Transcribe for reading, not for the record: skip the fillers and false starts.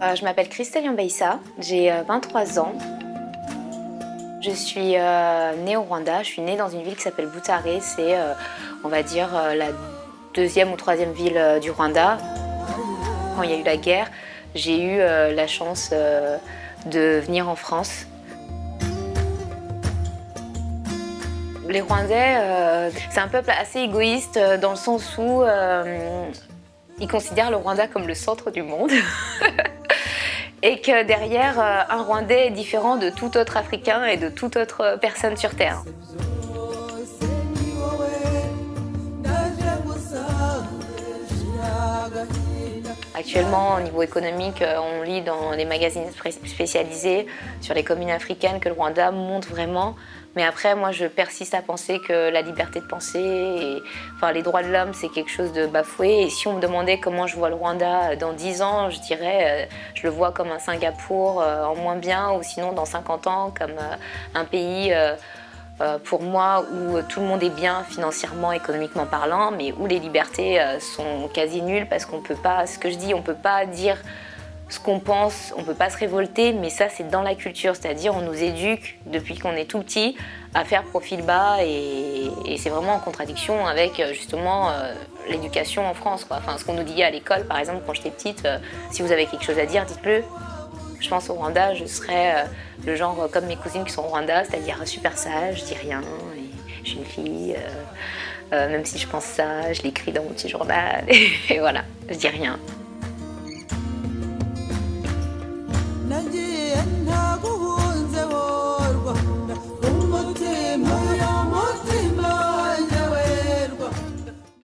Je m'appelle Christelle Yambaïssa, j'ai 23 ans. Je suis née au Rwanda, je suis née dans une ville qui s'appelle Butare, c'est on va dire la deuxième ou troisième ville du Rwanda. Quand il y a eu la guerre, j'ai eu la chance de venir en France. Les Rwandais, c'est un peuple assez égoïste dans le sens où ils considèrent le Rwanda comme le centre du monde. Et que derrière, un Rwandais est différent de tout autre Africain et de toute autre personne sur Terre. Actuellement, au niveau économique, on lit dans les magazines spécialisés sur les communes africaines que le Rwanda monte vraiment. Mais après, moi, je persiste à penser que la liberté de penser et enfin, les droits de l'homme, c'est quelque chose de bafoué. Et si on me demandait comment je vois le Rwanda dans 10 ans, je dirais je le vois comme un Singapour en moins bien, ou sinon dans 50 ans comme un pays pour moi où tout le monde est bien financièrement, économiquement parlant, mais où les libertés sont quasi nulles parce qu'on peut pas, ce que je dis, on peut pas dire ce qu'on pense, on peut pas se révolter, mais ça c'est dans la culture, c'est-à-dire on nous éduque depuis qu'on est tout petit à faire profil bas et c'est vraiment en contradiction avec justement l'éducation en France, quoi. Enfin, ce qu'on nous dit à l'école, par exemple, quand j'étais petite, si vous avez quelque chose à dire, dites-le. Je pense au Rwanda, je serais le genre comme mes cousines qui sont au Rwanda, c'est-à-dire super sage, je dis rien, et je suis une fille, même si je pense ça, je l'écris dans mon petit journal, et voilà, je dis rien.